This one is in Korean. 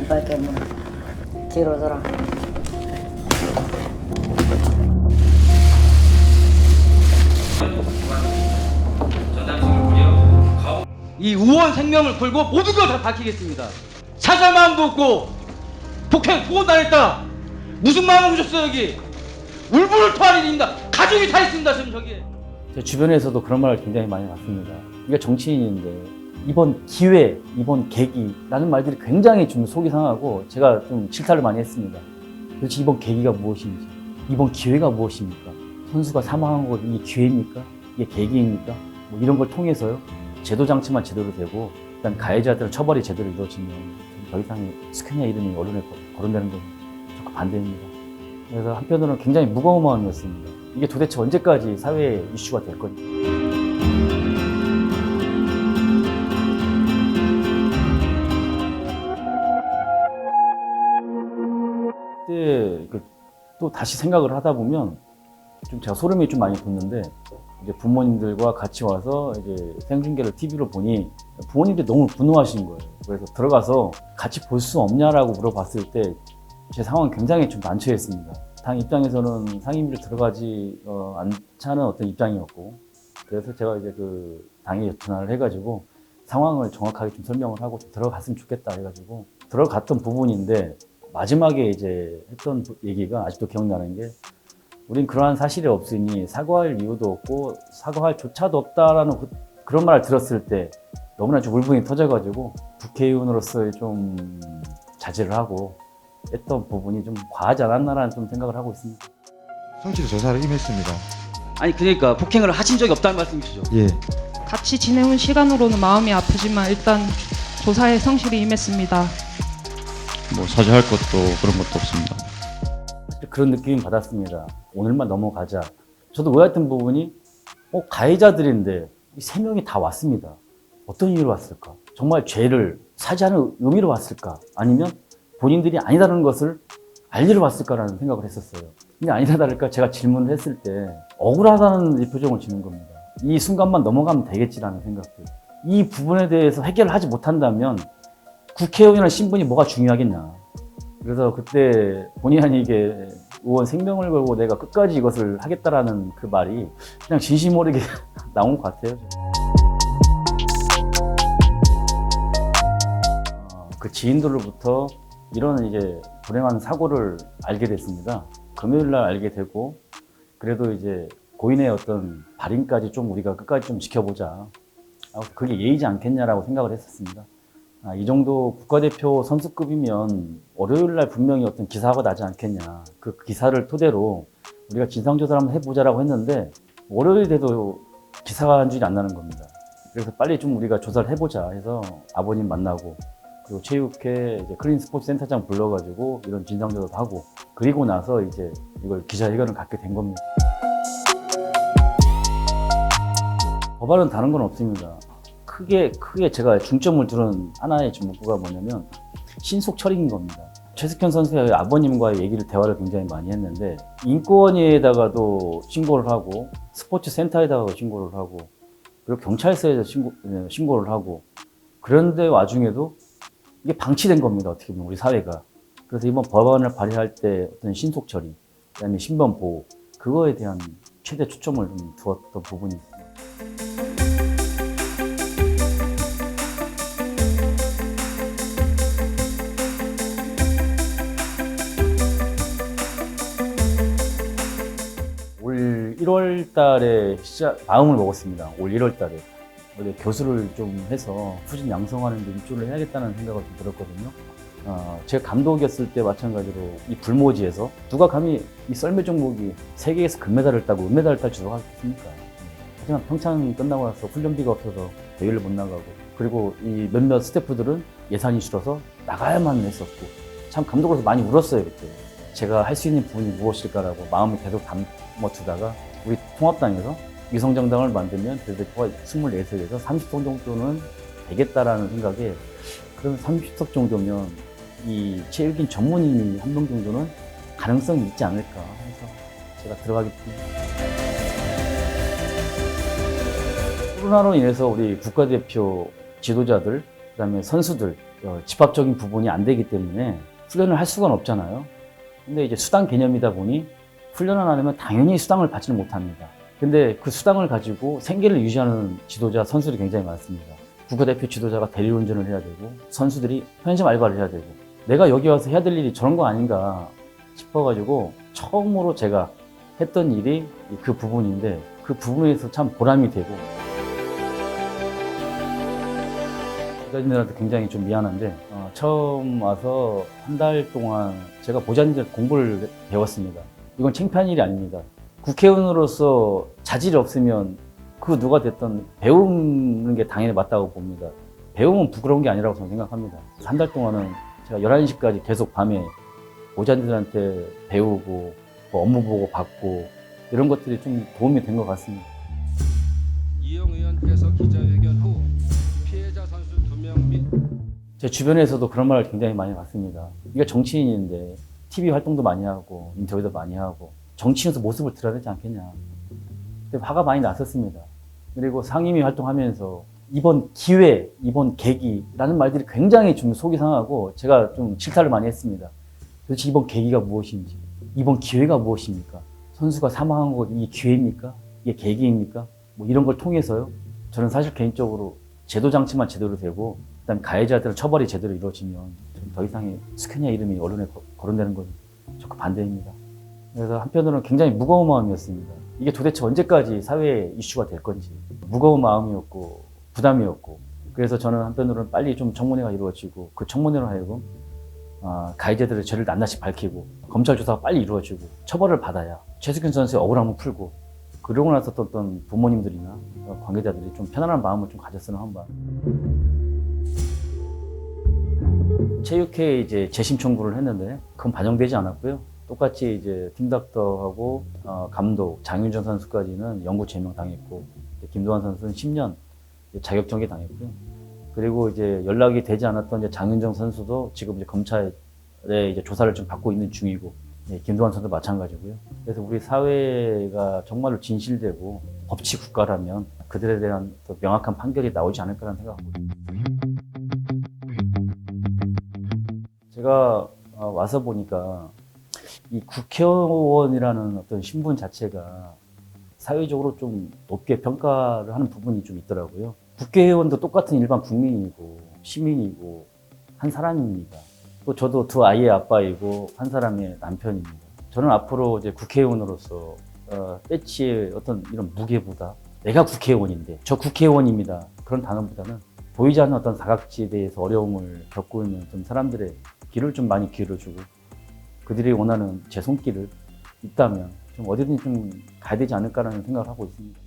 이빨 깨물어. 뒤로 돌아. 이 우원 생명을 걸고 모든 걸 다 밝히겠습니다. 사자 마음도 없고 폭행 보호당했다. 무슨 마음을 오셨어요 여기? 울분을 토할 일입니다. 가족이 다 있습니다 지금 저기에. 제 주변에서도 그런 말을 굉장히 많이 봤습니다. 우리가 정치인인데 이번 기회, 이번 계기라는 말들이 굉장히 좀 속이 상하고 제가 좀 질타를 많이 했습니다. 도대체 이번 계기가 무엇인지, 이번 기회가 무엇입니까? 선수가 사망한 것 이게 기회입니까? 이게 계기입니까? 뭐 이런 걸 통해서요. 제도 장치만 제대로 되고 일단 가해자들은 처벌이 제대로 이루어지면 더 이상 스크냐 이름이 언론에 거론되는 건 적극 반대입니다. 그래서 한편으로는 굉장히 무거운 마음이었습니다. 이게 도대체 언제까지 사회의 이슈가 될 건지. 그때 또 다시 생각을 하다 보면 좀 제가 소름이 좀 많이 돋는데 이제 부모님들과 같이 와서 이제 생중계를 TV로 보니 부모님들이 너무 분노하신 거예요. 그래서 들어가서 같이 볼 수 없냐라고 물어봤을 때 제 상황은 굉장히 좀 난처했습니다. 당 입장에서는 상임위로 들어가지 않자는 어떤 입장이었고 그래서 제가 이제 그 당에 전화를 해가지고 상황을 정확하게 좀 설명을 하고 좀 들어갔으면 좋겠다 해가지고 들어갔던 부분인데 마지막에 이제 했던 얘기가 아직도 기억나는 게 우린 그러한 사실이 없으니 사과할 이유도 없고 사과할 조차도 없다라는 그런 말을 들었을 때 너무나 좀 울분이 터져가지고 국회의원으로서의 좀 자제를 하고 했던 부분이 좀 과하지 않았나라는 좀 생각을 하고 있습니다. 성실히 조사를 임했습니다. 아니 그러니까 폭행을 하신 적이 없다는 말씀이시죠? 예. 같이 지내온 시간으로는 마음이 아프지만 일단 조사에 성실히 임했습니다. 뭐 사죄할 것도 그런 것도 없습니다. 그런 느낌 받았습니다. 오늘만 넘어가자. 저도 의아했던 부분이 가해자들인데 이 3명이 다 왔습니다. 어떤 이유로 왔을까? 정말 죄를 사죄하는 의미로 왔을까? 아니면 본인들이 아니다라는 것을 알리러 왔을까라는 생각을 했었어요. 근데 아니다 다를까 제가 질문을 했을 때 억울하다는 이 표정을 짓는 겁니다. 이 순간만 넘어가면 되겠지라는 생각들. 이 부분에 대해서 해결을 하지 못한다면 국회의원이라는 신분이 뭐가 중요하겠냐. 그래서 그때 본의 아니게 의원 생명을 걸고 내가 끝까지 이것을 하겠다라는 그 말이 그냥 진심 모르게 나온 것 같아요. 그 지인들로부터 이런 이제 불행한 사고를 알게 됐습니다. 금요일 날 알게 되고 그래도 이제 고인의 어떤 발인까지 좀 우리가 끝까지 좀 지켜보자. 그게 예의지 않겠냐라고 생각을 했었습니다. 이 정도 국가대표 선수급이면 월요일 날 분명히 어떤 기사가 나지 않겠냐. 그 기사를 토대로 우리가 진상조사를 한번 해보자라고 했는데 월요일 돼도 기사가 한 줄이 안 나는 겁니다. 그래서 빨리 좀 우리가 조사를 해보자 해서 아버님 만나고 그리고 체육회 이제 클린 스포츠 센터장 불러가지고 이런 진상조사도 하고 그리고 나서 이제 이걸 기자회견을 갖게 된 겁니다. 법안은 다른 건 없습니다. 크게 제가 중점을 두는 하나의 문구가 뭐냐면 신속 처리인 겁니다. 최석현 선수의 아버님과의 대화를 굉장히 많이 했는데 인권위에다가도 신고를 하고 스포츠 센터에다가 신고를 하고 그리고 경찰서에서 신고를 하고 그런데 와중에도 이게 방치된 겁니다. 어떻게 보면 우리 사회가. 그래서 이번 법안을 발의할 때 어떤 신속 처리, 그다음에 신변 보호 그거에 대한 최대 초점을 좀 두었던 부분이 있습니다. 올 1월 달에 마음을 먹었습니다. 올 1월 달에. 원래 교수를 좀 해서 후진 양성하는 데 입주를 해야겠다는 생각을 좀 들었거든요. 제가 감독이었을 때 마찬가지로 이 불모지에서 누가 감히 이 썰매 종목이 세계에서 금메달을 따고 은메달을 딸 줄 알았겠습니까? 하지만 평창이 끝나고 나서 훈련비가 없어서 대회를 못 나가고 그리고 이 몇몇 스태프들은 예산이 줄어서 나가야만 했었고 참 감독으로서 많이 울었어요 그때. 제가 할 수 있는 부분이 무엇일까라고 마음을 계속 담아두다가 우리 통합당에서 위성정당을 만들면 대대표가 24석에서 30석 정도는 되겠다라는 생각에 그럼 30석 정도면 이 체육인 전문인이 한 명 정도는 가능성이 있지 않을까 해서 제가 들어가게 됩니다. 코로나로 인해서 우리 국가대표 지도자들, 그다음에 선수들, 집합적인 부분이 안 되기 때문에 훈련을 할 수가 없잖아요. 근데 이제 수당 개념이다 보니 훈련을 안 하면 당연히 수당을 받지는 못합니다. 근데 그 수당을 가지고 생계를 유지하는 지도자, 선수들이 굉장히 많습니다. 국가대표 지도자가 대리운전을 해야 되고 선수들이 편의점 알바를 해야 되고 내가 여기 와서 해야 될 일이 저런 거 아닌가 싶어가지고 처음으로 제가 했던 일이 그 부분인데 그 부분에서 참 보람이 되고 보좌진들한테 굉장히 좀 미안한데 처음 와서 한 달 동안 제가 보좌진들 공부를 배웠습니다. 이건 창피한 일이 아닙니다. 국회의원으로서 자질이 없으면 그 누가 됐든 배우는 게 당연히 맞다고 봅니다. 배우면 부끄러운 게 아니라고 저는 생각합니다. 한 달 동안은 제가 11시까지 계속 밤에 보좌진들한테 배우고 뭐 업무 보고 받고 이런 것들이 좀 도움이 된 것 같습니다. 이영 의원께서 기자회견 후 피해자 선수 2명 및 제 주변에서도 그런 말을 굉장히 많이 받습니다. 이게 정치인인데 TV 활동도 많이 하고 인터뷰도 많이 하고 정치인으로서 모습을 드러야 되지 않겠냐. 근데 화가 많이 났었습니다. 그리고 상임위 활동하면서 이번 기회, 이번 계기라는 말들이 굉장히 좀 속이 상하고 제가 좀 질타를 많이 했습니다. 도대체 이번 계기가 무엇인지, 이번 기회가 무엇입니까? 선수가 사망한 거 이게 기회입니까? 이게 계기입니까? 뭐 이런 걸 통해서요. 저는 사실 개인적으로 제도 장치만 제대로 되고 그다음에 가해자들은 처벌이 제대로 이루어지면 더 이상의 스캐니아 이름이 언론에 거론되는 건 적극 반대입니다. 그래서 한편으로는 굉장히 무거운 마음이었습니다. 이게 도대체 언제까지 사회에 이슈가 될 건지 무거운 마음이었고 부담이었고 그래서 저는 한편으로는 빨리 좀 청문회가 이루어지고 그 청문회로 하여금 가해자들의 죄를 낱낱이 밝히고 검찰 조사가 빨리 이루어지고 처벌을 받아야 최수근 선수의 억울함을 풀고 그러고 나서 어떤 부모님들이나 관계자들이 좀 편안한 마음을 좀 가졌으면 하는 바람. 체육회에 이제 재심 청구를 했는데 그건 반영되지 않았고요. 똑같이 이제 팀닥터하고 감독 장윤정 선수까지는 영구 제명 당했고 김도환 선수는 10년 자격정지 당했고요. 그리고 이제 연락이 되지 않았던 이제 장윤정 선수도 지금 이제 검찰에 이제 조사를 좀 받고 있는 중이고 김도환 선수도 마찬가지고요. 그래서 우리 사회가 정말로 진실되고 법치 국가라면 그들에 대한 또 명확한 판결이 나오지 않을까라는 생각하고 제가 와서 보니까 이 국회의원이라는 어떤 신분 자체가 사회적으로 좀 높게 평가를 하는 부분이 좀 있더라고요. 국회의원도 똑같은 일반 국민이고 시민이고 한 사람입니다. 또 저도 두 아이의 아빠이고 한 사람의 남편입니다. 저는 앞으로 이제 국회의원으로서 배치의 어떤 이런 무게보다 내가 국회의원인데 저 국회의원입니다. 그런 단어보다는 보이지 않는 어떤 사각지에 대해서 어려움을 겪고 있는 좀 사람들의 길을 좀 많이 기울여주고 그들이 원하는 제 손길을 있다면 좀 어디든지 좀 가야 되지 않을까라는 생각을 하고 있습니다.